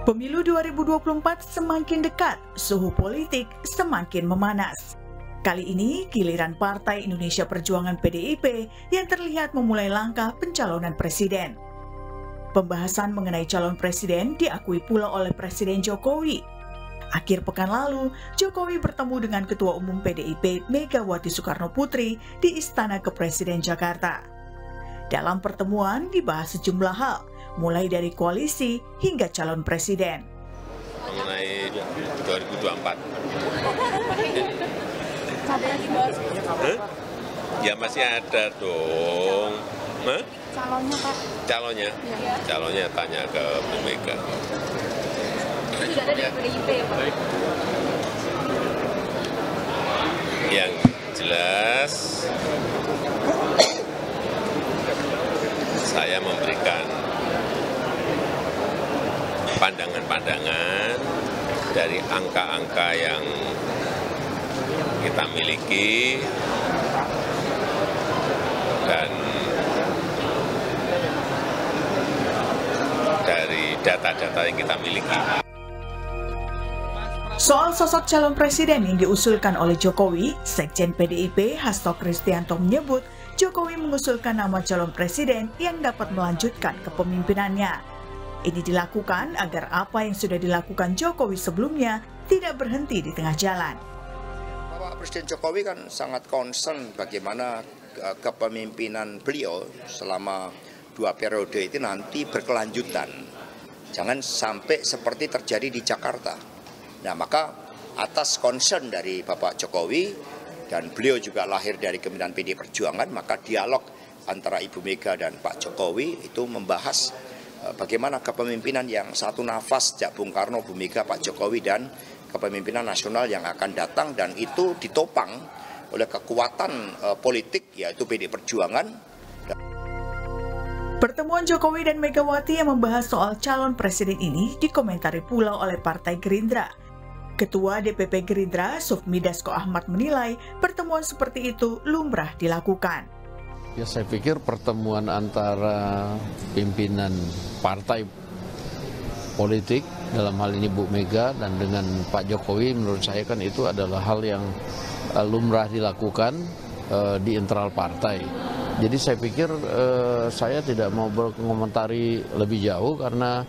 Pemilu 2024 semakin dekat, suhu politik semakin memanas. Kali ini giliran Partai Indonesia Perjuangan PDIP yang terlihat memulai langkah pencalonan presiden. Pembahasan mengenai calon presiden diakui pula oleh Presiden Jokowi. Akhir pekan lalu, Jokowi bertemu dengan Ketua Umum PDIP Megawati Soekarnoputri di Istana Kepresiden Jakarta. Dalam pertemuan dibahas sejumlah hal, mulai dari koalisi hingga calon presiden. Mengenai 2024. Ada yang dibahas? Ya masih ada dong. Calonnya, Pak? Calonnya? Ya. Calonnya tanya ke Bu Mega. Tidak ada di PDIP, Pak? Yang jelas, saya memberikan pandangan-pandangan dari angka-angka yang kita miliki dan dari data-data yang kita miliki. Soal sosok calon presiden yang diusulkan oleh Jokowi, Sekjen PDIP Hasto Kristianto menyebut Jokowi mengusulkan nama calon presiden yang dapat melanjutkan kepemimpinannya. Ini dilakukan agar apa yang sudah dilakukan Jokowi sebelumnya tidak berhenti di tengah jalan. Bapak Presiden Jokowi kan sangat concern bagaimana kepemimpinan beliau selama 2 periode itu nanti berkelanjutan. Jangan sampai seperti terjadi di Jakarta. Nah, maka atas concern dari Bapak Jokowi dan beliau juga lahir dari kepemimpinan PD Perjuangan, maka dialog antara Ibu Mega dan Pak Jokowi itu membahas bagaimana kepemimpinan yang satu nafas sejak Bung Karno, Bu Mega, Pak Jokowi, dan kepemimpinan nasional yang akan datang, dan itu ditopang oleh kekuatan politik yaitu PD Perjuangan. Pertemuan Jokowi dan Megawati yang membahas soal calon presiden ini dikomentari pula oleh Partai Gerindra. Ketua DPP Gerindra Sufmi Dasko Ahmad menilai pertemuan seperti itu lumrah dilakukan. Ya, saya pikir pertemuan antara pimpinan partai politik, dalam hal ini Bu Mega, dan dengan Pak Jokowi, menurut saya kan itu adalah hal yang lumrah dilakukan di internal partai. Jadi saya pikir saya tidak mau berkomentari lebih jauh karena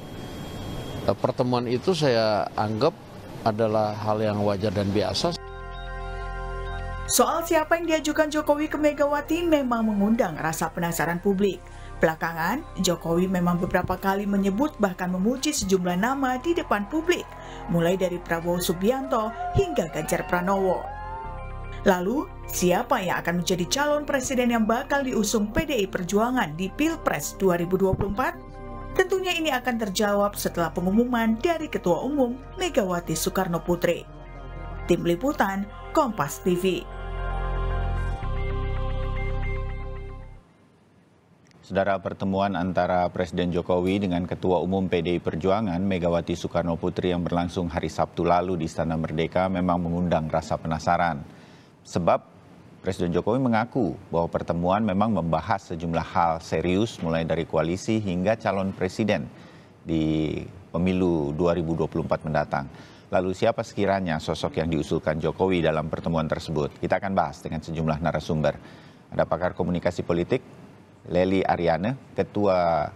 pertemuan itu saya anggap adalah hal yang wajar dan biasa. Soal siapa yang diajukan Jokowi ke Megawati memang mengundang rasa penasaran publik. Belakangan, Jokowi memang beberapa kali menyebut bahkan memuji sejumlah nama di depan publik, mulai dari Prabowo Subianto hingga Ganjar Pranowo. Lalu, siapa yang akan menjadi calon presiden yang bakal diusung PDI Perjuangan di Pilpres 2024? Tentunya ini akan terjawab setelah pengumuman dari Ketua Umum Megawati Soekarnoputri. Tim Liputan, Kompas TV. Saudara, pertemuan antara Presiden Jokowi dengan Ketua Umum PDI Perjuangan Megawati Soekarnoputri yang berlangsung hari Sabtu lalu di Istana Merdeka memang mengundang rasa penasaran. Sebab Presiden Jokowi mengaku bahwa pertemuan memang membahas sejumlah hal serius mulai dari koalisi hingga calon presiden di pemilu 2024 mendatang. Lalu siapa sekiranya sosok yang diusulkan Jokowi dalam pertemuan tersebut? Kita akan bahas dengan sejumlah narasumber. Ada pakar komunikasi politik, Lely Ariane, ketua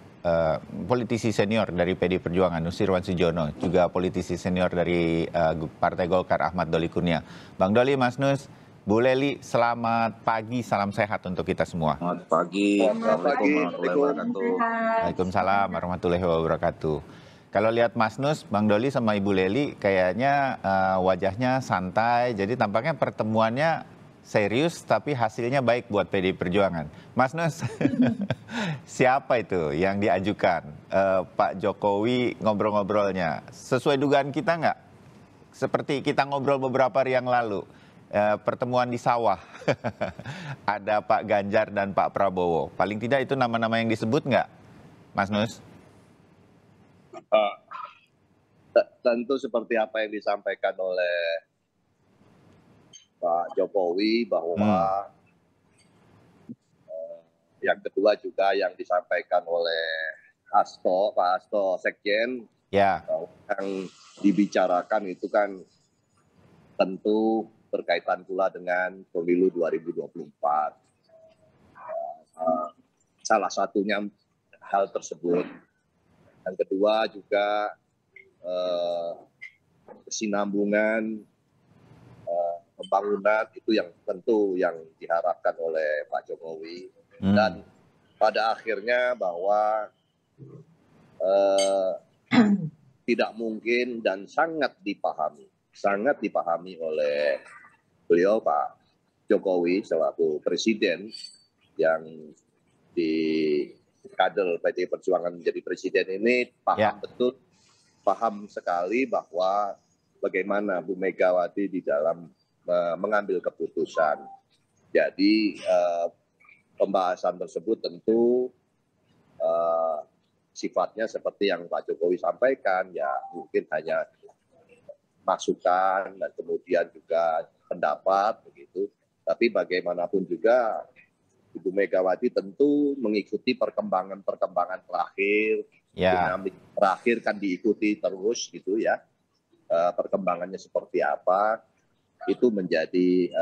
politisi senior dari PD Perjuangan Nusirwan Sujono, juga politisi senior dari Partai Golkar Ahmad Doli Kurnia. Bang Doli, Mas Nus, Bu Lely, selamat pagi, salam sehat untuk kita semua. Selamat pagi, Assalamualaikum warahmatullahi wabarakatuh. Waalaikumsalam warahmatullahi wabarakatuh. Kalau lihat Mas Nus, Bang Doli sama Ibu Lely kayaknya wajahnya santai, jadi tampaknya pertemuannya serius tapi hasilnya baik buat PDI Perjuangan. Mas Nus, siapa itu yang diajukan Pak Jokowi ngobrol-ngobrolnya? Sesuai dugaan kita nggak? Seperti kita ngobrol beberapa hari yang lalu. Pertemuan di sawah, ada Pak Ganjar dan Pak Prabowo. Paling tidak itu nama-nama yang disebut nggak, Mas Nus? Tentu seperti apa yang disampaikan oleh Pak Jokowi bahwa yang kedua juga yang disampaikan oleh Pak Hasto Sekjen Ya. Yang dibicarakan itu kan tentu berkaitan pula dengan pemilu 2024. Salah satunya hal tersebut. Yang kedua juga kesinambungan pembangunan itu yang tentu yang diharapkan oleh Pak Jokowi. Dan pada akhirnya bahwa tidak mungkin dan sangat dipahami oleh beliau Pak Jokowi selaku presiden yang di kader PD Perjuangan menjadi presiden ini paham sekali bahwa bagaimana Bu Megawati di dalam mengambil keputusan. Jadi pembahasan tersebut tentu sifatnya seperti yang Pak Jokowi sampaikan, ya mungkin hanya masukan dan kemudian juga pendapat begitu. Tapi bagaimanapun juga Ibu Megawati tentu mengikuti perkembangan terakhir, dinamik terakhir kan diikuti terus gitu ya. Perkembangannya seperti apa, itu menjadi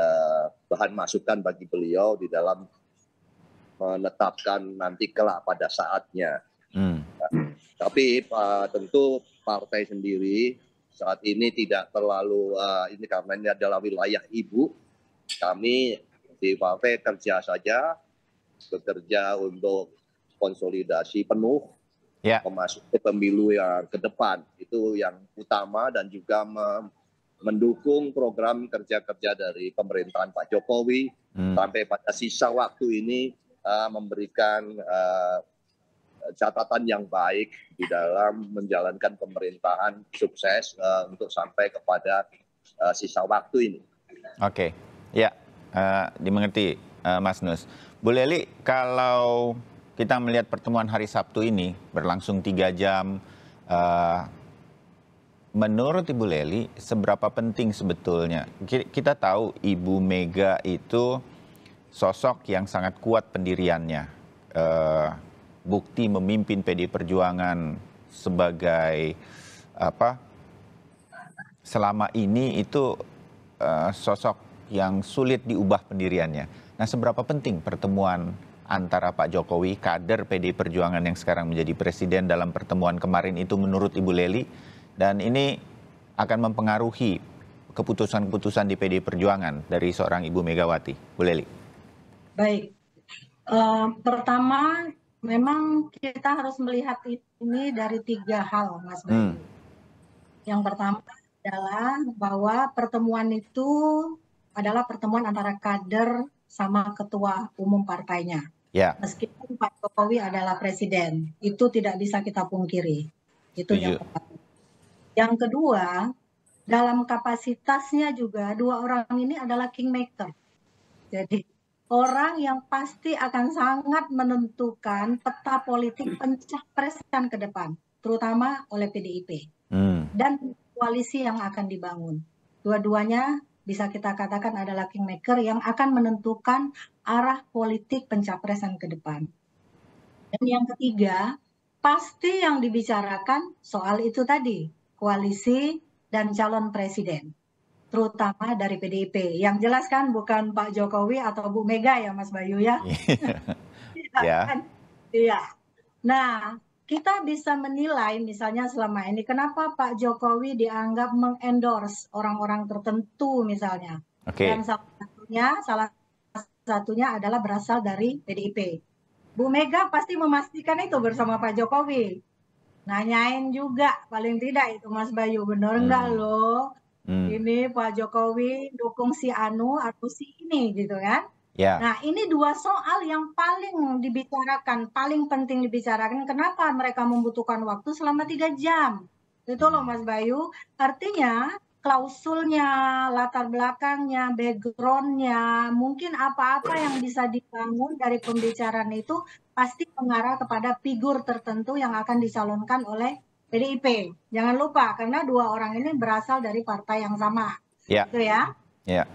bahan masukan bagi beliau di dalam menetapkan nanti kelak pada saatnya. Tapi tentu partai sendiri saat ini tidak terlalu, ini karena ini adalah wilayah ibu, kami di partai kerja saja, bekerja untuk konsolidasi penuh, memasuki pemilu yang ke depan. Itu yang utama dan juga mendukung program kerja-kerja dari pemerintahan Pak Jokowi sampai pada sisa waktu ini memberikan catatan yang baik di dalam menjalankan pemerintahan sukses untuk sampai kepada sisa waktu ini. Oke, ya. Dimengerti Mas Nus. Bu Lely, kalau kita melihat pertemuan hari Sabtu ini berlangsung 3 jam, menurut Ibu Lely seberapa penting sebetulnya? Kita tahu Ibu Mega itu sosok yang sangat kuat pendiriannya, bukti memimpin PD Perjuangan sebagai selama ini itu sosok yang sulit diubah pendiriannya. Nah, seberapa penting pertemuan antara Pak Jokowi, kader PD Perjuangan yang sekarang menjadi presiden dalam pertemuan kemarin itu menurut Ibu Lely, dan ini akan mempengaruhi keputusan-keputusan di PD Perjuangan dari seorang Ibu Megawati. Bu Lely. Baik, pertama memang kita harus melihat ini dari 3 hal, Mas Bayu. Yang pertama adalah bahwa pertemuan itu adalah pertemuan antara kader sama ketua umum partainya. Meskipun Pak Jokowi adalah presiden, itu tidak bisa kita pungkiri. Itu yang pertama. Yang kedua, dalam kapasitasnya juga 2 orang ini adalah kingmaker. Jadi orang yang pasti akan sangat menentukan peta politik pencapresan ke depan, terutama oleh PDIP dan koalisi yang akan dibangun. Dua-duanya bisa kita katakan adalah kingmaker yang akan menentukan arah politik pencapresan ke depan. Dan yang ketiga, pasti yang dibicarakan soal itu tadi, koalisi dan calon presiden, terutama dari PDIP. Yang jelas kan bukan Pak Jokowi atau Bu Mega ya Mas Bayu ya. Iya. Nah, kita bisa menilai misalnya selama ini kenapa Pak Jokowi dianggap mengendorse orang-orang tertentu misalnya. Dan salah satunya adalah berasal dari PDIP. Bu Mega pasti memastikan itu bersama Pak Jokowi. Nanyain juga paling tidak itu Mas Bayu, benar enggak loh? Ini Pak Jokowi dukung si Anu atau si ini gitu kan. Nah ini 2 soal yang paling dibicarakan, paling penting dibicarakan. Kenapa mereka membutuhkan waktu selama 3 jam? Itu loh Mas Bayu. Artinya klausulnya, latar belakangnya, backgroundnya, mungkin apa-apa yang bisa dibangun dari pembicaraan itu pasti mengarah kepada figur tertentu yang akan dicalonkan oleh PDIP. Jangan lupa karena 2 orang ini berasal dari partai yang sama. Gitu ya.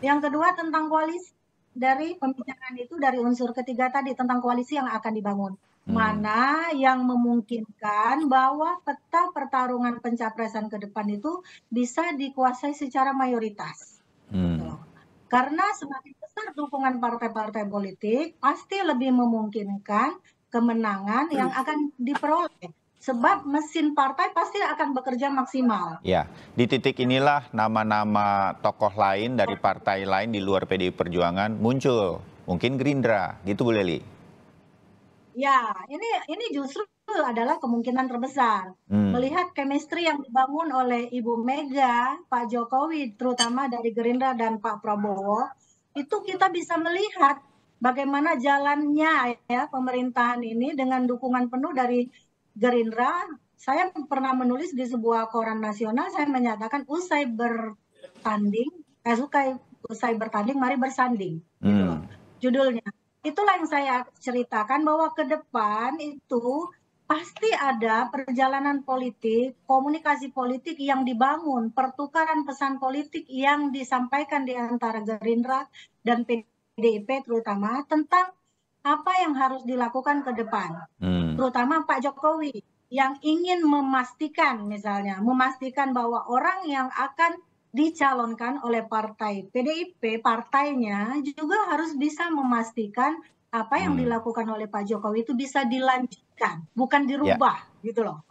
Yang kedua tentang koalisi. Dari pembicaraan itu dari unsur ketiga tadi tentang koalisi yang akan dibangun. mana yang memungkinkan bahwa peta pertarungan pencapresan ke depan itu bisa dikuasai secara mayoritas. Gitu loh. Karena semakin besar dukungan partai-partai politik, pasti lebih memungkinkan kemenangan yang akan diperoleh. Sebab mesin partai pasti akan bekerja maksimal. Ya, di titik inilah nama-nama tokoh lain dari partai lain di luar PDI Perjuangan muncul. Mungkin Gerindra, gitu Bu Leli? Ya, ini justru adalah kemungkinan terbesar. Melihat chemistry yang dibangun oleh Ibu Mega, Pak Jokowi, terutama dari Gerindra dan Pak Prabowo, itu kita bisa melihat bagaimana jalannya ya pemerintahan ini dengan dukungan penuh dari Gerindra. Saya pernah menulis di sebuah koran nasional, saya menyatakan usai bertanding, mari bersanding. Gitu loh, judulnya. Itulah yang saya ceritakan bahwa ke depan itu pasti ada perjalanan politik, komunikasi politik yang dibangun, pertukaran pesan politik yang disampaikan di antara Gerindra dan PDIP terutama tentang apa yang harus dilakukan ke depan. Terutama Pak Jokowi yang ingin memastikan bahwa orang yang akan dicalonkan oleh partai PDIP, partainya juga harus bisa memastikan apa yang dilakukan oleh Pak Jokowi itu bisa dilanjutkan, bukan dirubah, gitu loh.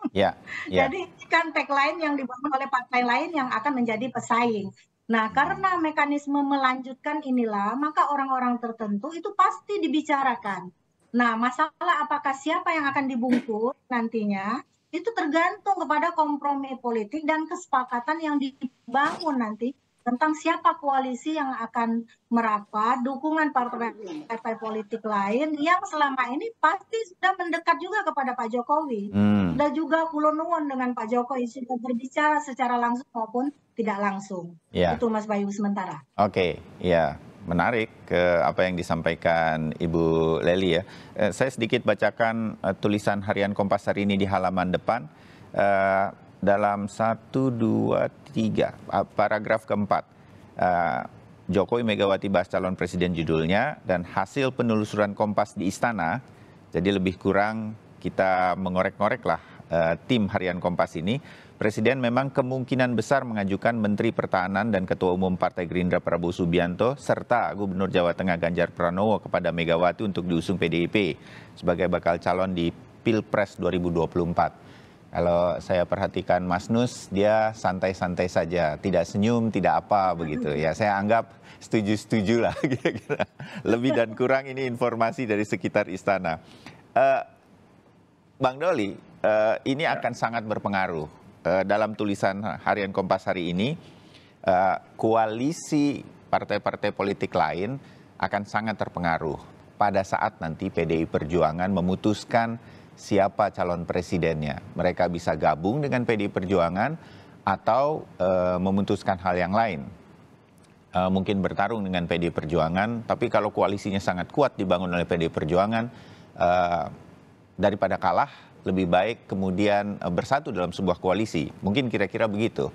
Jadi kan tagline yang dibangun oleh partai lain yang akan menjadi pesaing. Nah, karena mekanisme melanjutkan inilah, maka orang-orang tertentu itu pasti dibicarakan. Nah, masalah apakah siapa yang akan dibungkus nantinya, itu tergantung kepada kompromi politik dan kesepakatan yang dibangun nanti tentang siapa koalisi yang akan merapat, dukungan partai politik lain yang selama ini pasti sudah mendekat juga kepada Pak Jokowi. Sudah juga kulon-nuwun dengan Pak Jokowi, sudah berbicara secara langsung maupun tidak langsung. Itu Mas Bayu sementara. Oke, ya. Menarik ke apa yang disampaikan Ibu Leli ya. Saya sedikit bacakan tulisan harian Kompas hari ini di halaman depan. Dalam 1, 2, 3, paragraf keempat. Jokowi Megawati bahas calon presiden judulnya dan hasil penelusuran Kompas di Istana. Jadi lebih kurang kita mengorek-ngorek lah tim harian Kompas ini. Presiden memang kemungkinan besar mengajukan Menteri Pertahanan dan Ketua Umum Partai Gerindra Prabowo Subianto serta Gubernur Jawa Tengah Ganjar Pranowo kepada Megawati untuk diusung PDIP sebagai bakal calon di Pilpres 2024. Kalau saya perhatikan Mas Nus, dia santai-santai saja, tidak senyum, tidak apa begitu. Ya, saya anggap setuju-setuju lah kira-kira. Lebih dan kurang ini informasi dari sekitar istana. Bang Doli, ini akan sangat berpengaruh. Dalam tulisan harian Kompas hari ini, koalisi partai-partai politik lain akan sangat terpengaruh pada saat nanti PDI Perjuangan memutuskan siapa calon presidennya. Mereka bisa gabung dengan PDI Perjuangan atau memutuskan hal yang lain. Mungkin bertarung dengan PDI Perjuangan, tapi kalau koalisinya sangat kuat dibangun oleh PDI Perjuangan, daripada kalah, lebih baik kemudian bersatu dalam sebuah koalisi. Mungkin kira-kira begitu.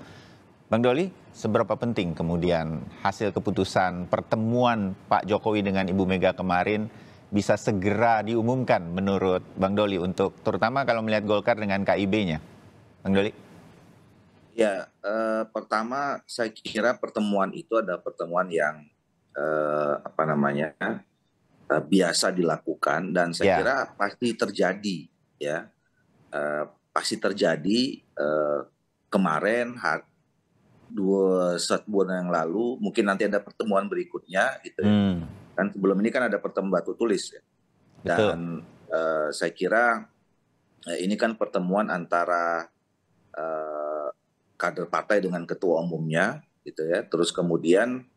Bang Doli, seberapa penting kemudian hasil keputusan pertemuan Pak Jokowi dengan Ibu Mega kemarin bisa segera diumumkan menurut Bang Doli untuk terutama kalau melihat Golkar dengan KIB-nya? Bang Doli? Ya, pertama saya kira pertemuan itu adalah pertemuan yang biasa dilakukan dan saya kira pasti terjadi ya. Pasti terjadi kemarin 2 bulan yang lalu, mungkin nanti ada pertemuan berikutnya gitu ya. Kan sebelum ini kan ada pertemuan batu tulis ya. Dan saya kira ini kan pertemuan antara kader partai dengan ketua umumnya gitu ya. Terus kemudian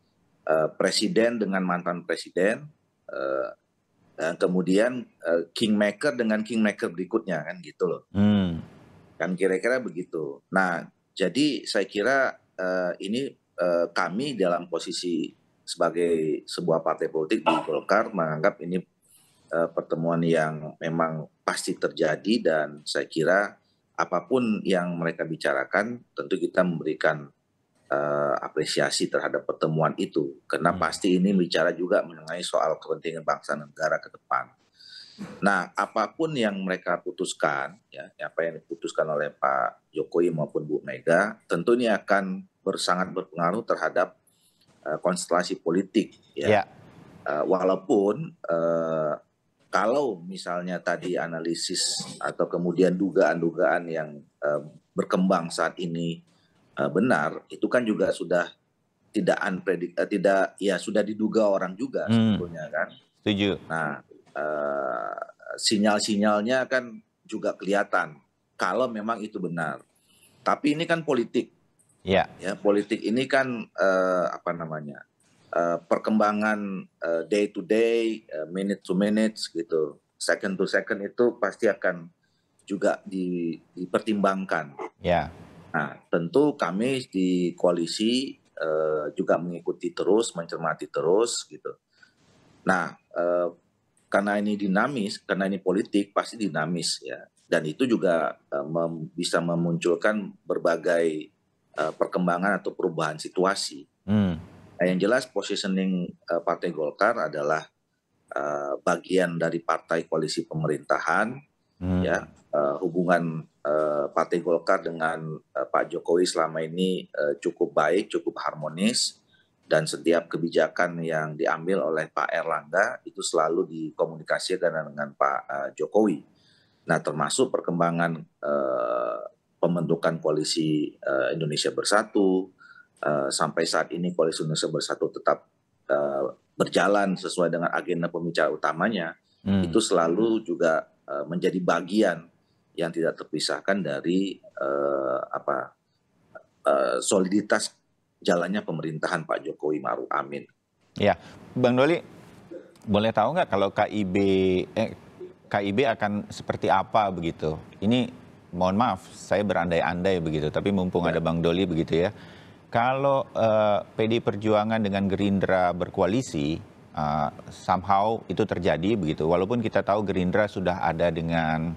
presiden dengan mantan presiden, dan kemudian kingmaker dengan kingmaker berikutnya kan gitu loh. Kan kira-kira begitu. Nah, jadi saya kira ini kami dalam posisi sebagai sebuah partai politik di Golkar menganggap ini pertemuan yang memang pasti terjadi dan saya kira apapun yang mereka bicarakan tentu kita memberikan apresiasi terhadap pertemuan itu karena pasti ini bicara juga mengenai soal kepentingan bangsa dan negara ke depan. Nah, apapun yang mereka putuskan, ya, apa yang diputuskan oleh Pak Jokowi maupun Bu Mega, tentu ini akan sangat berpengaruh terhadap konstelasi politik, ya. Walaupun kalau misalnya tadi analisis atau kemudian dugaan-dugaan yang berkembang saat ini benar, itu kan juga sudah sudah diduga orang juga sebetulnya kan. Setuju. Nah, sinyal-sinyalnya kan juga kelihatan kalau memang itu benar. Tapi ini kan politik. Ya, politik ini kan perkembangan day to day, minute to minutes gitu, second to second itu pasti akan juga dipertimbangkan. Ya. Nah, tentu kami di koalisi juga mengikuti terus, mencermati terus gitu. Nah, karena ini dinamis, karena ini politik pasti dinamis ya, dan itu juga bisa memunculkan berbagai perkembangan atau perubahan situasi. Nah, yang jelas positioning Partai Golkar adalah bagian dari partai koalisi pemerintahan, ya. Hubungan Partai Golkar dengan Pak Jokowi selama ini cukup baik, cukup harmonis, dan setiap kebijakan yang diambil oleh Pak Erlangga itu selalu dikomunikasikan dengan Pak Jokowi. Nah, termasuk perkembangan pembentukan koalisi Indonesia Bersatu, sampai saat ini koalisi Indonesia Bersatu tetap berjalan sesuai dengan agenda pembicara utamanya, itu selalu juga menjadi bagian yang tidak terpisahkan dari soliditas jalannya pemerintahan Pak Jokowi Ma'ruf Amin. Ya, Bang Doli, boleh tahu nggak kalau KIB akan seperti apa begitu? Ini mohon maaf, saya berandai-andai begitu, tapi mumpung ada Bang Doli begitu ya. Kalau PD Perjuangan dengan Gerindra berkoalisi, somehow itu terjadi begitu. Walaupun kita tahu Gerindra sudah ada dengan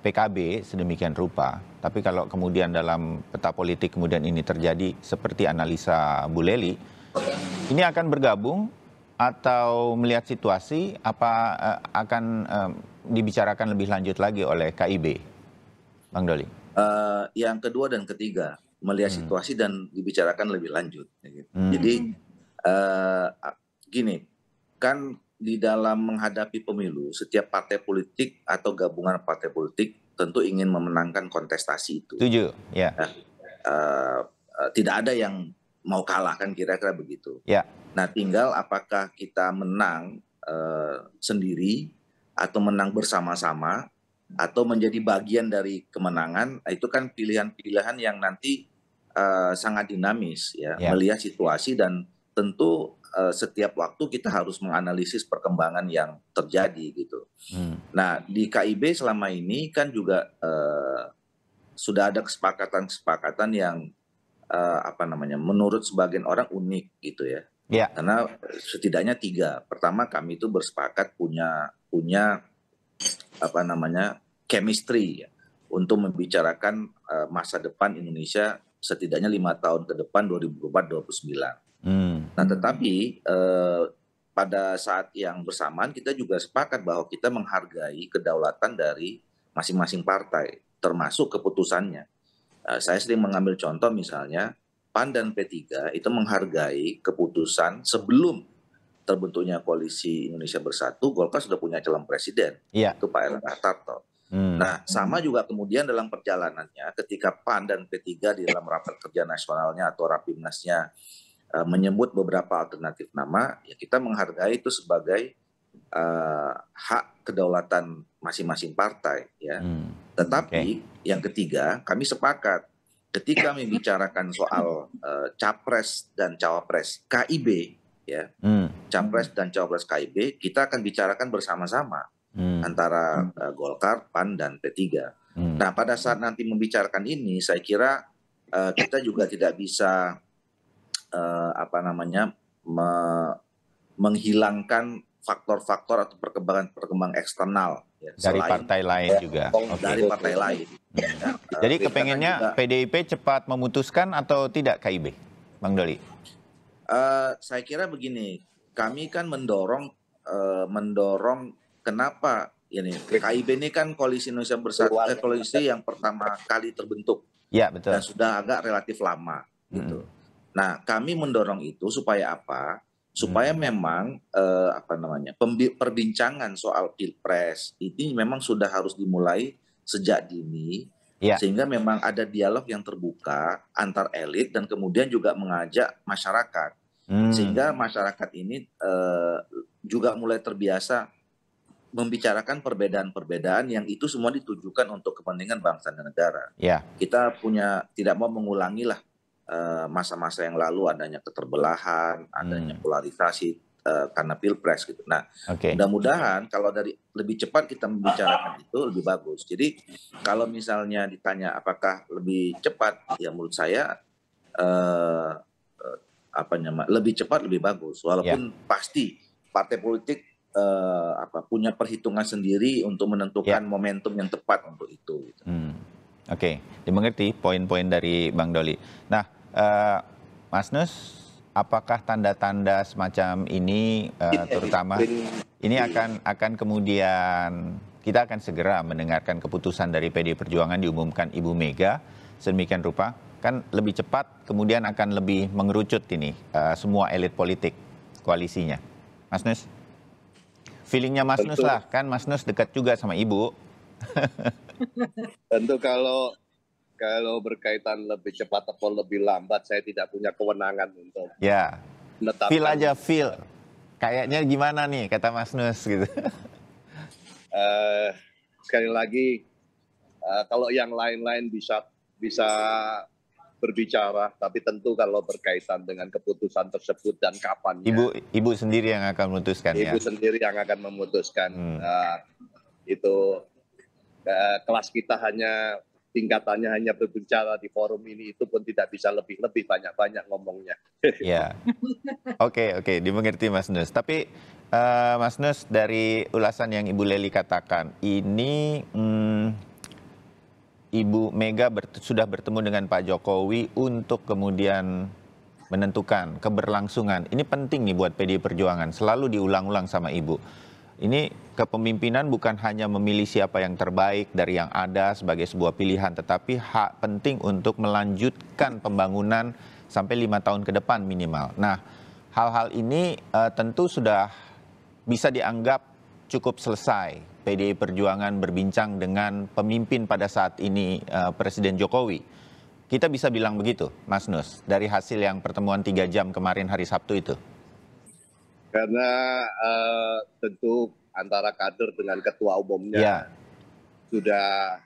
PKB sedemikian rupa. Tapi kalau kemudian dalam peta politik kemudian ini terjadi seperti analisa Bu Lely, ini akan bergabung atau melihat situasi apa akan dibicarakan lebih lanjut lagi oleh KIB, Bang Doli? Yang kedua dan ketiga, melihat situasi dan dibicarakan lebih lanjut. Jadi gini, kan di dalam menghadapi pemilu, setiap partai politik atau gabungan partai politik tentu ingin memenangkan kontestasi itu. Setuju, ya. Tidak ada yang mau kalah kan, kira-kira begitu. Ya. Nah, tinggal apakah kita menang sendiri atau menang bersama-sama atau menjadi bagian dari kemenangan, itu kan pilihan-pilihan yang nanti sangat dinamis ya, melihat situasi, dan tentu setiap waktu kita harus menganalisis perkembangan yang terjadi gitu. Nah, di KIB selama ini kan juga sudah ada kesepakatan yang menurut sebagian orang unik gitu ya. Karena setidaknya 3. Pertama, kami itu bersepakat punya chemistry ya, untuk membicarakan masa depan Indonesia setidaknya 5 tahun ke depan, 2024-2029. Nah, tetapi pada saat yang bersamaan kita juga sepakat bahwa kita menghargai kedaulatan dari masing-masing partai, termasuk keputusannya. Saya sering mengambil contoh misalnya PAN dan P3 itu menghargai keputusan sebelum terbentuknya koalisi Indonesia Bersatu, Golkar sudah punya calon presiden, itu Pak Erlangga Hartarto. Nah, sama juga kemudian dalam perjalanannya ketika PAN dan P3 di dalam rapat kerja nasionalnya atau Rapimnasnya menyebut beberapa alternatif nama, ya kita menghargai itu sebagai hak kedaulatan masing-masing partai ya. Tetapi yang ketiga, kami sepakat ketika membicarakan soal capres dan cawapres KIB ya, capres dan cawapres KIB, kita akan bicarakan bersama-sama antara Golkar, PAN, dan P3. Nah, pada saat nanti membicarakan ini, saya kira kita juga tidak bisa menghilangkan faktor-faktor atau perkembangan eksternal ya, dari partai lain juga. Dari partai lain. Jadi kepengennya PDIP cepat memutuskan atau tidak KIB, Bang Doli? Saya kira begini, kami kan mendorong mendorong kenapa ini KIB ini kan Koalisi Indonesia Bersatu, koalisi yang pertama kali terbentuk. Ya, betul. Dan sudah agak relatif lama gitu. Nah, kami mendorong itu supaya apa? Supaya memang perbincangan soal Pilpres ini memang sudah harus dimulai sejak dini, sehingga memang ada dialog yang terbuka antar elit dan kemudian juga mengajak masyarakat, sehingga masyarakat ini juga mulai terbiasa membicarakan perbedaan-perbedaan yang itu semua ditujukan untuk kepentingan bangsa dan negara. Kita tidak mau mengulangi lah masa-masa yang lalu adanya keterbelahan, adanya polarisasi karena Pilpres gitu. Nah, mudah-mudahan kalau lebih cepat kita membicarakan itu lebih bagus. Jadi kalau misalnya ditanya apakah lebih cepat, ya menurut saya lebih cepat lebih bagus. Walaupun pasti partai politik punya perhitungan sendiri untuk menentukan momentum yang tepat untuk itu. Gitu. Oke, dimengerti poin-poin dari Bang Doli. Nah, Mas Nus, apakah tanda-tanda semacam ini, terutama ini akan kemudian kita akan segera mendengarkan keputusan dari PD Perjuangan diumumkan Ibu Mega sedemikian rupa, kan lebih cepat kemudian akan lebih mengerucut ini semua elit politik koalisinya, Mas Nus? Feelingnya Mas Nus lah, kan Mas Nus dekat juga sama Ibu. Tentu kalau berkaitan lebih cepat atau lebih lambat, saya tidak punya kewenangan untuk menetapkan. Feel aja, feel. Kayaknya gimana nih, kata Mas Nus gitu. Sekali lagi, kalau yang lain-lain bisa berbicara, tapi tentu kalau berkaitan dengan keputusan tersebut dan kapannya. Ibu sendiri yang akan memutuskan. Ibu sendiri yang akan memutuskan. Itu kelas kita tingkatannya hanya berbicara di forum ini, itu pun tidak bisa lebih banyak-banyak ngomongnya. Oke, dimengerti Mas Nus. Tapi Mas Nus, dari ulasan yang Ibu Lely katakan, ini Ibu Mega sudah bertemu dengan Pak Jokowi untuk kemudian menentukan keberlangsungan. Ini penting nih buat PDI Perjuangan, selalu diulang-ulang sama Ibu. Ini kepemimpinan bukan hanya memilih siapa yang terbaik dari yang ada sebagai sebuah pilihan, tetapi hak penting untuk melanjutkan pembangunan sampai 5 tahun ke depan minimal. Nah, hal-hal ini tentu sudah bisa dianggap cukup selesai. PDI Perjuangan berbincang dengan pemimpin pada saat ini, Presiden Jokowi. Kita bisa bilang begitu, Mas Nus, dari hasil yang pertemuan 3 jam kemarin hari Sabtu itu? Karena tentu antara kader dengan ketua umumnya sudah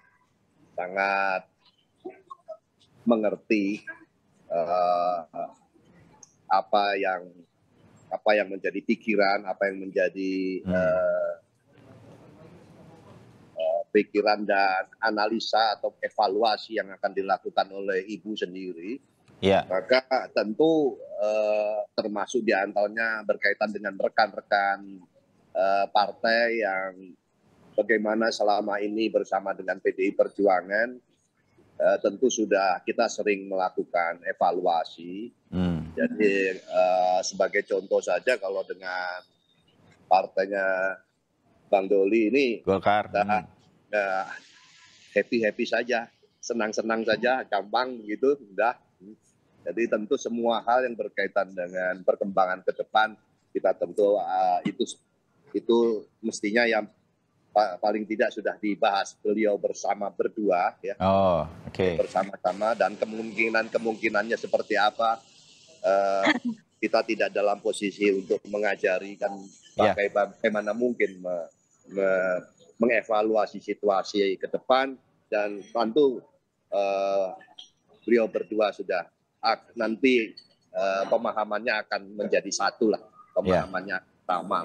sangat mengerti apa yang menjadi pikiran, apa yang menjadi pikiran dan analisa atau evaluasi yang akan dilakukan oleh Ibu sendiri. Maka tentu termasuk diantaranya berkaitan dengan rekan-rekan partai yang bagaimana selama ini bersama dengan PDI Perjuangan, tentu sudah kita sering melakukan evaluasi. Jadi sebagai contoh saja, kalau dengan partainya Bang Doli ini, Golkar, happy saja, senang-senang saja, gampang begitu, sudah. Jadi tentu semua hal yang berkaitan dengan perkembangan ke depan, kita tentu itu mestinya yang paling tidak sudah dibahas beliau bersama berdua, ya. Bersama-sama, dan kemungkinannya seperti apa, kita tidak dalam posisi untuk mengajari, kan bagaimana mungkin mengevaluasi situasi ke depan, dan tentu beliau berdua sudah nanti pemahamannya akan menjadi satu lah, pemahamannya sama.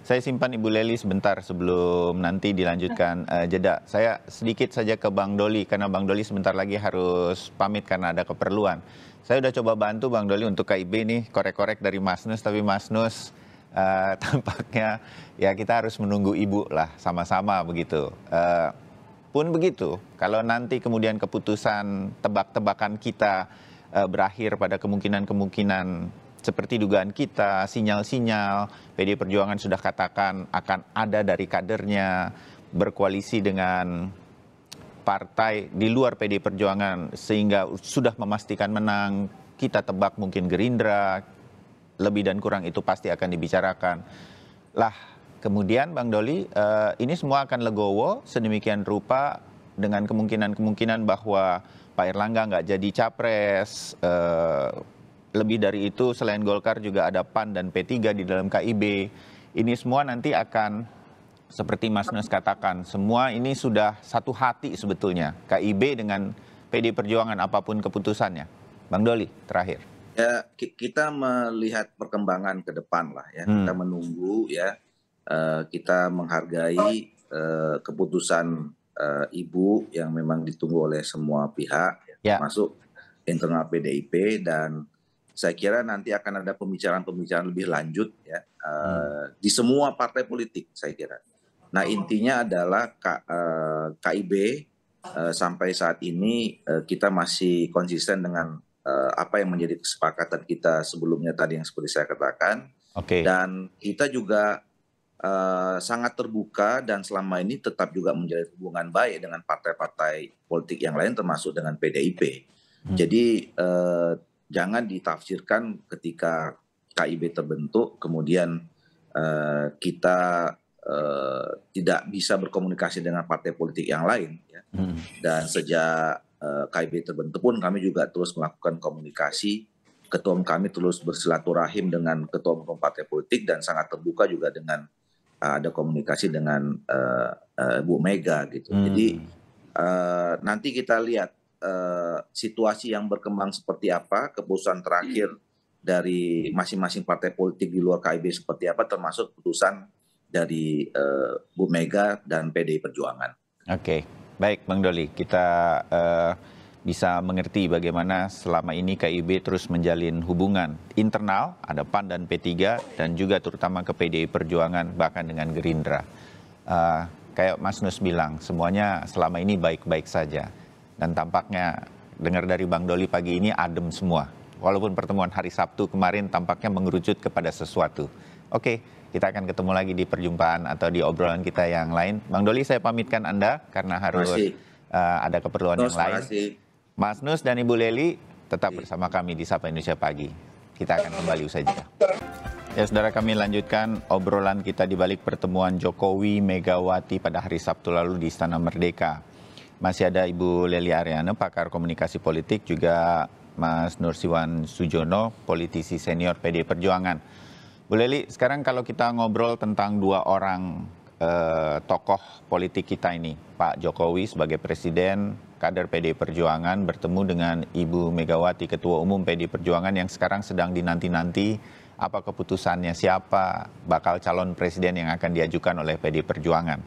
Saya simpan Ibu Lely sebentar sebelum nanti dilanjutkan jeda. Saya sedikit saja ke Bang Doli, karena Bang Doli sebentar lagi harus pamit karena ada keperluan. Saya udah coba bantu Bang Doli untuk KIB nih, korek-korek dari Mas Nus, tapi Mas Nus tampaknya ya kita harus menunggu Ibu lah, sama-sama begitu. Pun begitu, kalau nanti kemudian keputusan tebak-tebakan kita berakhir pada kemungkinan-kemungkinan seperti dugaan kita, sinyal-sinyal PDI Perjuangan sudah katakan akan ada dari kadernya berkoalisi dengan partai di luar PDI Perjuangan sehingga sudah memastikan menang. Kita tebak mungkin Gerindra, lebih dan kurang itu pasti akan dibicarakan. Lah, kemudian Bang Doli, ini semua akan legowo sedemikian rupa dengan kemungkinan-kemungkinan bahwa Pak Erlangga nggak jadi capres. Lebih dari itu, selain Golkar juga ada PAN dan P3 di dalam KIB. Ini semua nanti akan, seperti Mas Nus katakan, semua ini sudah satu hati sebetulnya. KIB dengan PDI Perjuangan apapun keputusannya. Bang Doli, terakhir. Ya, kita melihat perkembangan ke depan lah ya. Kita menunggu ya. Kita menghargai keputusan Ibu yang memang ditunggu oleh semua pihak, termasuk internal PDIP, dan saya kira nanti akan ada pembicaraan-pembicaraan lebih lanjut ya di semua partai politik saya kira. Nah intinya adalah KIB sampai saat ini kita masih konsisten dengan apa yang menjadi kesepakatan kita sebelumnya tadi yang seperti saya katakan. Dan kita juga sangat terbuka dan selama ini tetap juga menjalin hubungan baik dengan partai-partai politik yang lain termasuk dengan PDIP. Jadi jangan ditafsirkan ketika KIB terbentuk kemudian kita tidak bisa berkomunikasi dengan partai politik yang lain ya. Dan sejak KIB terbentuk pun kami juga terus melakukan komunikasi. Ketua umum kami terus bersilaturahim dengan ketua umum partai politik dan sangat terbuka juga dengan ada komunikasi dengan Bu Mega gitu. Jadi nanti kita lihat situasi yang berkembang seperti apa, keputusan terakhir dari masing-masing partai politik di luar KIB seperti apa, termasuk keputusan dari Bu Mega dan PDI Perjuangan. Oke, baik Bang Doli, kita bisa mengerti bagaimana selama ini KIB terus menjalin hubungan internal, ada PAN dan P3, dan juga terutama ke PDI Perjuangan, bahkan dengan Gerindra. Kayak Mas Nus bilang, semuanya selama ini baik-baik saja. Dan tampaknya dengar dari Bang Doli pagi ini adem semua. Walaupun pertemuan hari Sabtu kemarin tampaknya mengerucut kepada sesuatu. Oke, kita akan ketemu lagi di perjumpaan atau di obrolan kita yang lain. Bang Doli, saya pamitkan Anda karena harus ada keperluan yang lain. Mas Nus dan Ibu Leli tetap bersama kami di Sapa Indonesia Pagi. Kita akan kembali usai jeda. Ya, saudara, kami lanjutkan obrolan kita di balik pertemuan Jokowi Megawati pada hari Sabtu lalu di Istana Merdeka. Masih ada Ibu Leli Ariana, pakar komunikasi politik, juga Mas Nursiwan Sujono, politisi senior PDI Perjuangan. Bu Leli, sekarang kalau kita ngobrol tentang dua orang tokoh politik kita ini, Pak Jokowi sebagai presiden, kader PDI Perjuangan, bertemu dengan Ibu Megawati, Ketua Umum PDI Perjuangan yang sekarang sedang dinanti-nanti apa keputusannya, siapa bakal calon presiden yang akan diajukan oleh PDI Perjuangan.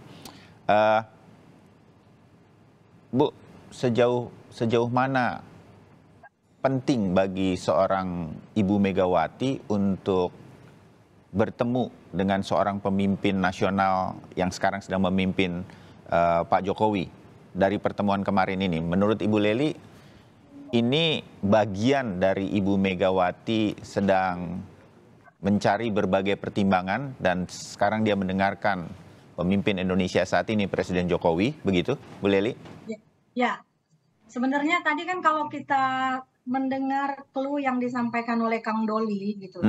Bu, sejauh mana penting bagi seorang Ibu Megawati untuk bertemu dengan seorang pemimpin nasional yang sekarang sedang memimpin Pak Jokowi dari pertemuan kemarin ini? Menurut Ibu Leli, ini bagian dari Ibu Megawati sedang mencari berbagai pertimbangan dan sekarang dia mendengarkan pemimpin Indonesia saat ini, Presiden Jokowi, begitu, Bu Leli? Ya, sebenarnya tadi kan kalau kita mendengar clue yang disampaikan oleh Kang Doli gitu,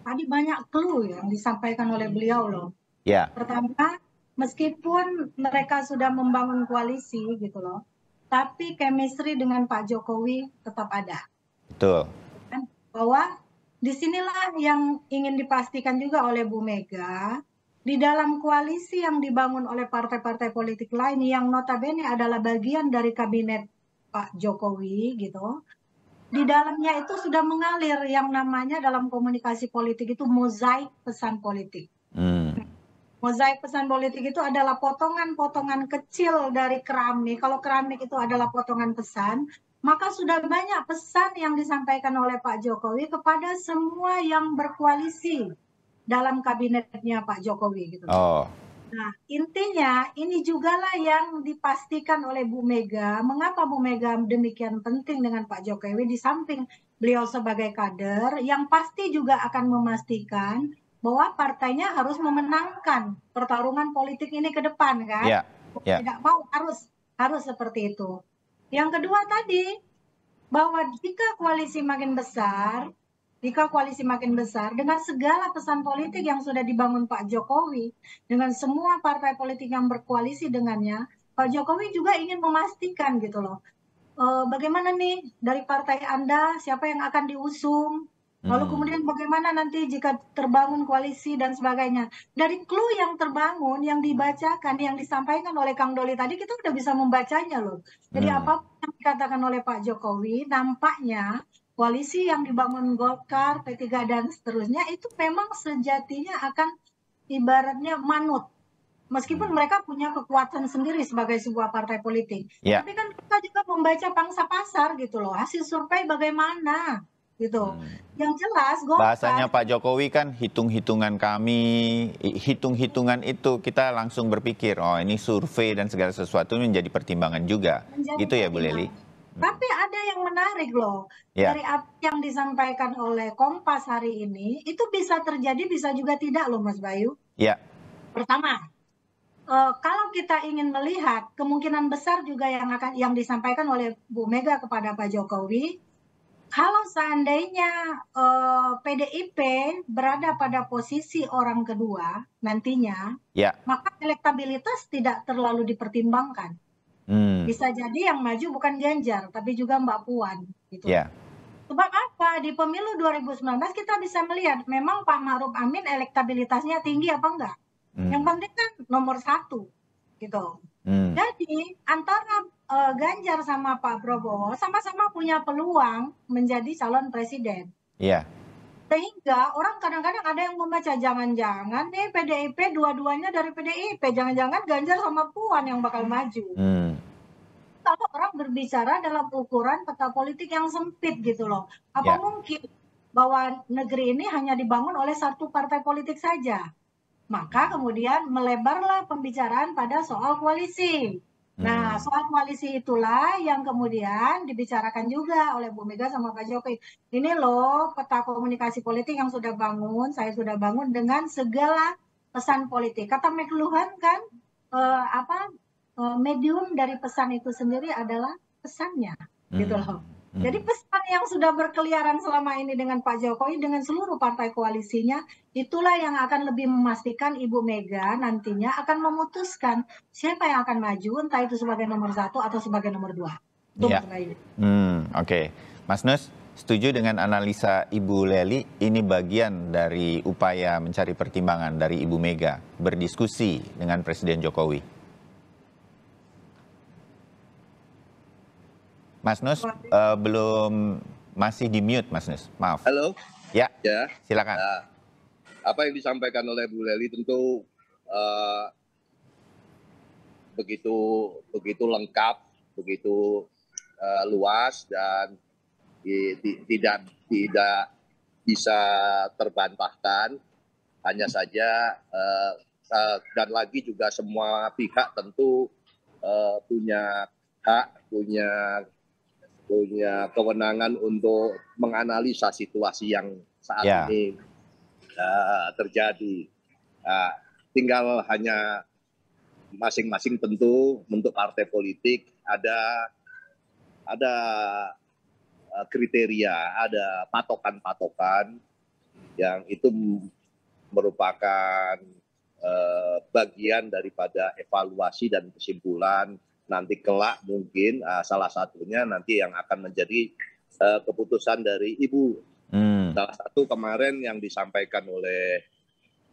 tadi banyak clue yang disampaikan oleh beliau loh. Pertama, meskipun mereka sudah membangun koalisi gitu loh, tapi chemistry dengan Pak Jokowi tetap ada. Betul. Bahwa disinilah yang ingin dipastikan juga oleh Bu Mega. Di dalam koalisi yang dibangun oleh partai-partai politik lain yang notabene adalah bagian dari kabinet Pak Jokowi gitu, di dalamnya itu sudah mengalir yang namanya dalam komunikasi politik itu mozaik pesan politik. Mozaik pesan politik itu adalah potongan-potongan kecil dari keramik. Kalau keramik itu adalah potongan pesan, maka sudah banyak pesan yang disampaikan oleh Pak Jokowi kepada semua yang berkoalisi dalam kabinetnya Pak Jokowi gitu. Nah, intinya ini jugalah yang dipastikan oleh Bu Mega. Mengapa Bu Mega demikian penting dengan Pak Jokowi di samping beliau sebagai kader yang pasti juga akan memastikan bahwa partainya harus memenangkan pertarungan politik ini ke depan kan. Tidak mau harus seperti itu. Yang kedua tadi bahwa jika koalisi makin besar dengan segala pesan politik yang sudah dibangun Pak Jokowi, dengan semua partai politik yang berkoalisi dengannya, Pak Jokowi juga ingin memastikan gitu loh. Bagaimana nih dari partai Anda, siapa yang akan diusung, lalu kemudian bagaimana nanti jika terbangun koalisi dan sebagainya. Dari clue yang terbangun, yang dibacakan, yang disampaikan oleh Kang Doli tadi, kita udah bisa membacanya loh. Jadi apapun yang dikatakan oleh Pak Jokowi, nampaknya koalisi yang dibangun Golkar, P3 dan seterusnya itu memang sejatinya akan ibaratnya manut. Meskipun mereka punya kekuatan sendiri sebagai sebuah partai politik. Tapi kan kita juga membaca pangsa pasar gitu loh. Hasil survei bagaimana gitu. Yang jelas Golkar. Bahasanya Pak Jokowi kan hitung-hitungan kami, hitung-hitungan itu kita langsung berpikir, oh ini survei dan segala sesuatu menjadi pertimbangan juga. Gitu ya Bu Lely? Tapi ada yang menarik loh. Dari apa yang disampaikan oleh Kompas hari ini, itu bisa terjadi, bisa juga tidak loh Mas Bayu. Pertama, kalau kita ingin melihat kemungkinan besar juga yang disampaikan oleh Bu Mega kepada Pak Jokowi, kalau seandainya PDIP berada pada posisi orang kedua nantinya, maka elektabilitas tidak terlalu dipertimbangkan. Bisa jadi yang maju bukan Ganjar, tapi juga Mbak Puan. Gitu. Sebab apa? Di pemilu 2019 kita bisa melihat memang Pak Ma'ruf Amin elektabilitasnya tinggi apa enggak? Yang penting kan nomor 1 gitu. Jadi antara Ganjar sama Pak Prabowo sama-sama punya peluang menjadi calon presiden. Sehingga orang kadang-kadang ada yang membaca jangan-jangan nih PDIP dua-duanya dari PDIP, jangan-jangan Ganjar sama Puan yang bakal maju. Kalau orang berbicara dalam ukuran peta politik yang sempit gitu loh. Apa mungkin bahwa negeri ini hanya dibangun oleh satu partai politik saja? Maka kemudian melebarlah pembicaraan pada soal koalisi. Nah, soal koalisi itulah yang kemudian dibicarakan juga oleh Bu Mega sama Pak Jokowi. Ini loh peta komunikasi politik yang sudah bangun, saya sudah bangun dengan segala pesan politik. Kata McLuhan kan, medium dari pesan itu sendiri adalah pesannya, gitu loh. Jadi pesan yang sudah berkeliaran selama ini dengan Pak Jokowi, dengan seluruh partai koalisinya, itulah yang akan lebih memastikan Ibu Mega nantinya akan memutuskan siapa yang akan maju, entah itu sebagai nomor 1 atau sebagai nomor 2. Oke. Mas Nus, setuju dengan analisa Ibu Lely, ini bagian dari upaya mencari pertimbangan dari Ibu Mega berdiskusi dengan Presiden Jokowi. Mas Nus, belum, masih di mute Mas Nus, maaf. Halo. Ya, silakan. Apa yang disampaikan oleh Bu Lely tentu begitu lengkap, begitu luas dan tidak bisa terbantahkan. Hanya saja dan lagi juga semua pihak tentu punya hak, punya kewenangan untuk menganalisa situasi yang saat ini terjadi. Tinggal hanya masing-masing tentu untuk partai politik ada kriteria, ada patokan-patokan yang itu merupakan bagian daripada evaluasi dan kesimpulan. Nanti kelak mungkin salah satunya nanti yang akan menjadi keputusan dari Ibu. Salah satu kemarin yang disampaikan oleh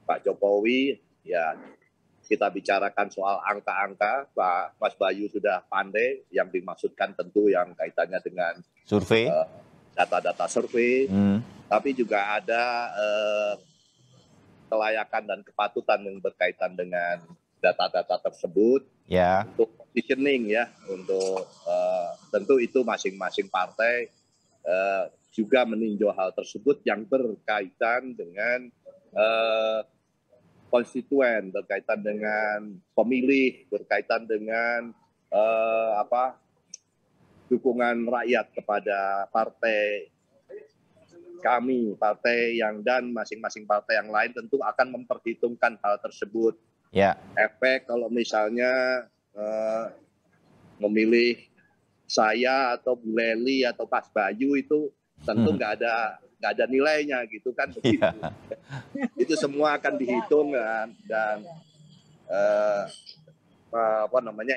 Pak Jokowi, ya kita bicarakan soal angka-angka, Pak Mas Bayu sudah pandai, yang dimaksudkan tentu yang kaitannya dengan survei, data-data survei, tapi juga ada kelayakan dan kepatutan yang berkaitan dengan data-data tersebut. Untuk positioning ya, untuk tentu itu masing-masing partai juga meninjau hal tersebut yang berkaitan dengan konstituen, berkaitan dengan pemilih, berkaitan dengan dukungan rakyat kepada partai kami partai dan masing-masing partai yang lain tentu akan memperhitungkan hal tersebut. Ya. Efek kalau misalnya memilih saya atau Bu Lely atau Mas Bayu itu tentu nggak ada nilainya gitu kan begitu. Itu semua akan dihitung dan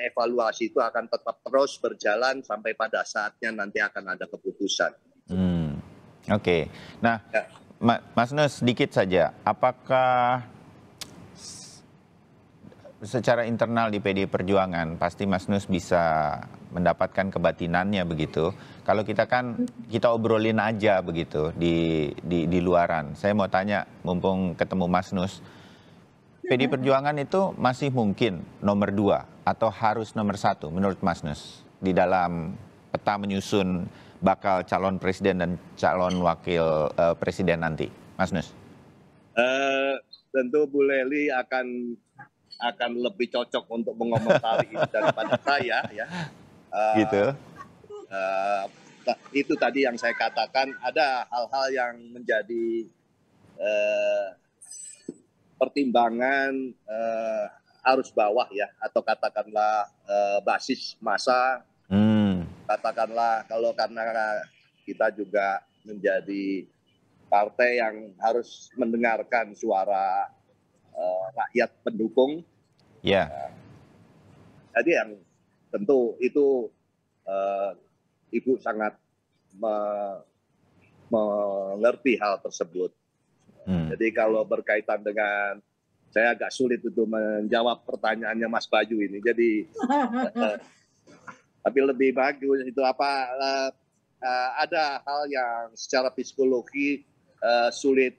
evaluasi itu akan tetap terus berjalan sampai pada saatnya nanti akan ada keputusan. Oke. Nah, ya. Mas Nus, sedikit saja, apakah secara internal di PDI Perjuangan pasti Mas Nus bisa mendapatkan kebatinannya begitu? Kalau kita obrolin aja begitu di luaran. Saya mau tanya, mumpung ketemu Mas Nus, PDI Perjuangan itu masih mungkin nomor 2 atau harus nomor 1 menurut Mas Nus di dalam peta menyusun bakal calon presiden dan calon wakil presiden nanti, Mas Nus? Tentu Bu Lely akan lebih cocok untuk mengomentari itu daripada saya ya. Gitu. Itu tadi yang saya katakan, ada hal-hal yang menjadi pertimbangan arus bawah ya, atau katakanlah basis massa. Katakanlah karena kita juga menjadi partai yang harus mendengarkan suara rakyat pendukung. Ya. Jadi yang tentu itu Ibu sangat mengerti hal tersebut. Jadi kalau berkaitan dengan, saya agak sulit untuk menjawab pertanyaannya Mas Bayu ini. Jadi tapi lebih bagus itu ada hal yang secara psikologi sulit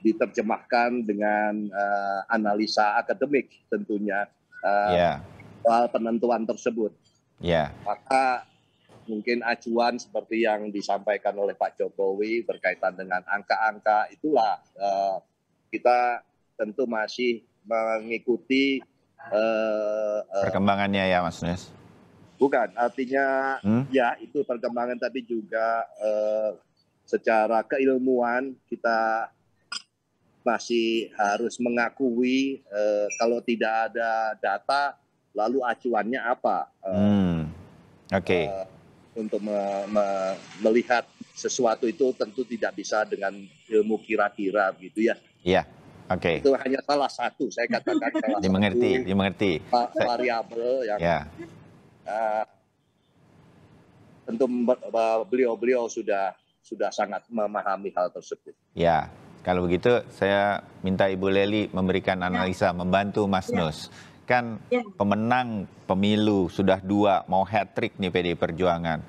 diterjemahkan dengan analisa akademik tentunya soal penentuan tersebut. Maka mungkin acuan seperti yang disampaikan oleh Pak Jokowi berkaitan dengan angka-angka itulah kita tentu masih mengikuti perkembangannya ya Mas Nus? Bukan, artinya ya itu perkembangan, tapi juga secara keilmuan kita masih harus mengakui kalau tidak ada data lalu acuannya apa. Oke. Untuk melihat sesuatu itu tentu tidak bisa dengan ilmu kira-kira gitu ya. Iya. Oke. Itu hanya salah satu, saya katakan salah dimengerti. Variabel yang tentu beliau sudah sangat memahami hal tersebut. Ya, kalau begitu saya minta Ibu Lely memberikan analisa, membantu Mas Nus. Kan pemenang pemilu sudah 2, mau hat-trick nih PDI Perjuangan.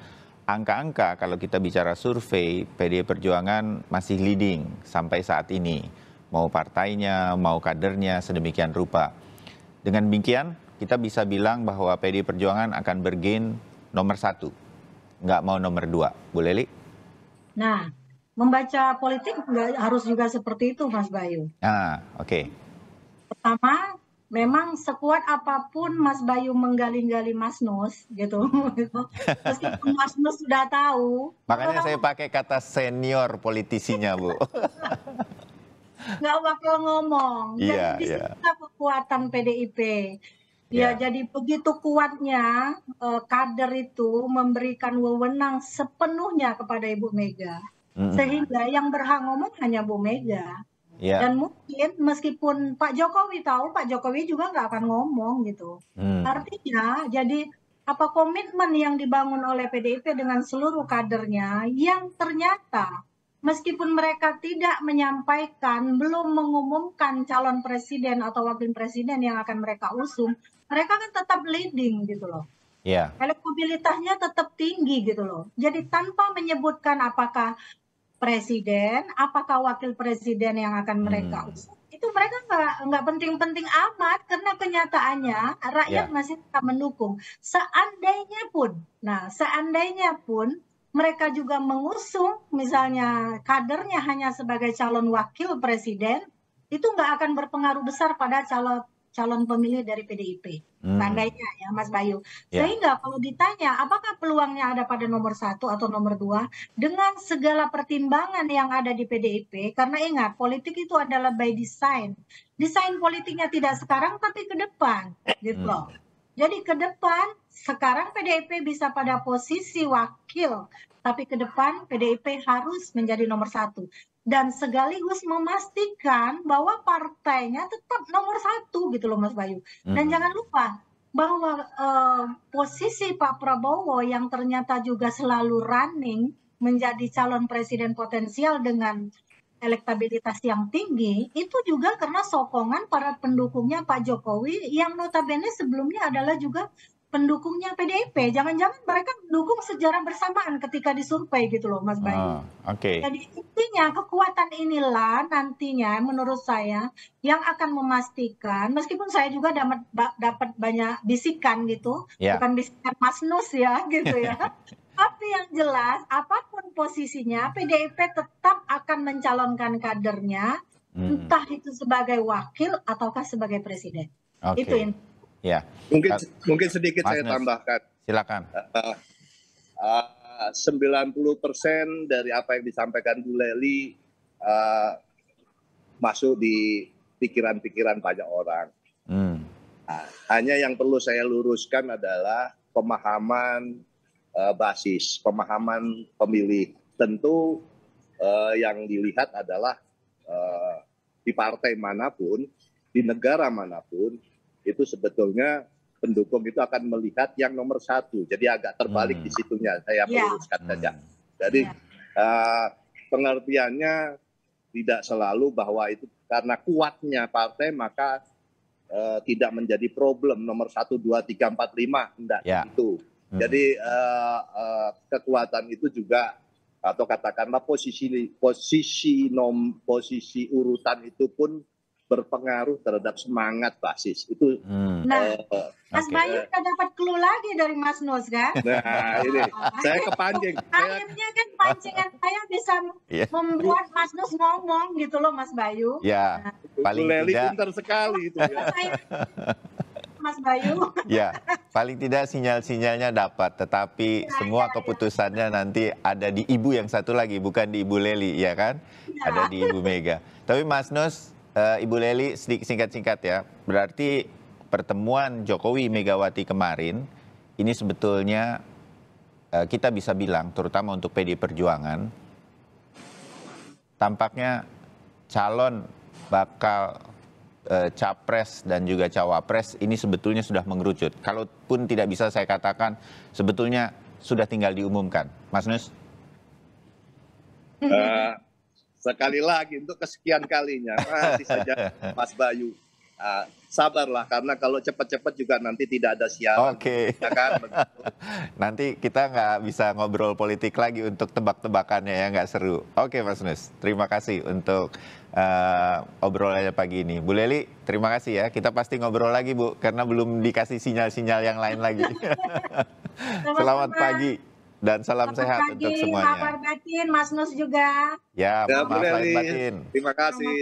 Angka-angka kalau kita bicara survei, PDI Perjuangan masih leading sampai saat ini. Mau partainya, mau kadernya, sedemikian rupa. Dengan demikian, kita bisa bilang bahwa PDI Perjuangan akan bergain nomor 1. Nggak mau nomor 2. Bu Lely? Nah, membaca politik nggak harus juga seperti itu, Mas Bayu. Oke. Pertama, memang sekuat apapun Mas Bayu menggali-gali Mas Nus, gitu. Meskipun Mas Nus sudah tahu. Makanya saya pakai kata senior politisinya, Bu. Nggak bakal ngomong. Iya, jadi disitulah kekuatan PDIP. Jadi begitu kuatnya kader itu memberikan wewenang sepenuhnya kepada Ibu Mega. Sehingga yang berhak ngomong hanya Bu Mega. Dan mungkin meskipun Pak Jokowi tahu, Pak Jokowi juga nggak akan ngomong gitu. Artinya jadi apa komitmen yang dibangun oleh PDIP dengan seluruh kadernya yang ternyata meskipun mereka tidak menyampaikan, belum mengumumkan calon presiden atau wakil presiden yang akan mereka usung, mereka kan tetap leading gitu loh. Elektabilitasnya tetap tinggi gitu loh. Jadi tanpa menyebutkan apakah presiden, apakah wakil presiden yang akan mereka usung, itu mereka nggak penting-penting amat karena kenyataannya rakyat masih tetap mendukung. Seandainya pun mereka juga mengusung misalnya kadernya hanya sebagai calon wakil presiden, itu nggak akan berpengaruh besar pada calon pemilih dari PDIP. Seandainya ya Mas Bayu. Ya. Sehingga kalau ditanya apakah peluangnya ada pada nomor 1 atau nomor 2 dengan segala pertimbangan yang ada di PDIP, karena ingat politik itu adalah by design. Desain politiknya tidak sekarang tapi ke depan gitu loh. Jadi ke depan sekarang PDIP bisa pada posisi wakil, tapi ke depan PDIP harus menjadi nomor 1. Dan sekaligus memastikan bahwa partainya tetap nomor 1 gitu loh Mas Bayu. Dan jangan lupa bahwa posisi Pak Prabowo yang ternyata juga selalu running menjadi calon presiden potensial dengan elektabilitas yang tinggi, itu juga karena sokongan para pendukungnya Pak Jokowi yang notabene sebelumnya adalah juga pendukungnya PDIP. Jangan-jangan mereka mendukung secara bersamaan ketika disurvei gitu loh Mas Bayu. Jadi intinya kekuatan inilah nantinya menurut saya yang akan memastikan, meskipun saya juga dapat banyak bisikan gitu, bukan bisikan Mas Nus ya gitu ya. Tapi yang jelas apapun posisinya PDIP tetap akan mencalonkan kadernya, entah itu sebagai wakil ataukah sebagai presiden. Itu yang ya. Mungkin sedikit saya tambahkan. Silakan. 90% dari apa yang disampaikan Bu Lely masuk di pikiran-pikiran banyak orang. Hanya yang perlu saya luruskan adalah pemahaman basis, pemahaman pemilih. Tentu yang dilihat adalah di partai manapun, di negara manapun, itu sebetulnya pendukung itu akan melihat yang nomor 1. Jadi agak terbalik di situnya, saya meluruskan saja. Jadi pengertiannya tidak selalu bahwa itu karena kuatnya partai maka tidak menjadi problem nomor 1, 2, 3, 4, 5. Enggak itu. Jadi kekuatan itu juga atau katakanlah posisi urutan itu pun berpengaruh terhadap semangat basis itu. Mas Bayu udah dapat clue lagi dari Mas Nus kan? Nah ini saya kepancing. Akhirnya kan pancingan saya bisa membuat Mas Nus ngomong gitu loh Mas Bayu. Ya, paling tidak pintar sekali itu ya. Mas Bayu. Ya, paling tidak sinyal-sinyalnya dapat, tetapi semua keputusannya nanti ada di ibu yang satu lagi, bukan di Ibu Lely, ya kan? Ada di Ibu Mega. Tapi Mas Nus, Ibu Lely singkat-singkat ya, berarti pertemuan Jokowi Megawati kemarin ini sebetulnya kita bisa bilang, terutama untuk PDI Perjuangan, tampaknya calon bakal capres dan juga cawapres ini sebetulnya sudah mengerucut. Kalaupun tidak bisa saya katakan, sebetulnya sudah tinggal diumumkan. Mas Nus? Sekali lagi untuk kesekian kalinya masih saja Mas Bayu sabarlah karena kalau cepat-cepat juga nanti tidak ada siaran. Ya kan? Nanti kita nggak bisa ngobrol politik lagi untuk tebak-tebakannya ya, nggak seru. Oke Mas Nus, terima kasih untuk obrolannya pagi ini. Bu Lely, terima kasih ya. Kita pasti ngobrol lagi Bu karena belum dikasih sinyal-sinyal yang lain lagi. Selamat pagi. Dan salam sehat untuk semuanya. Kabar batin, Mas Nus juga. Ya, maaf lahir batin. Terima kasih.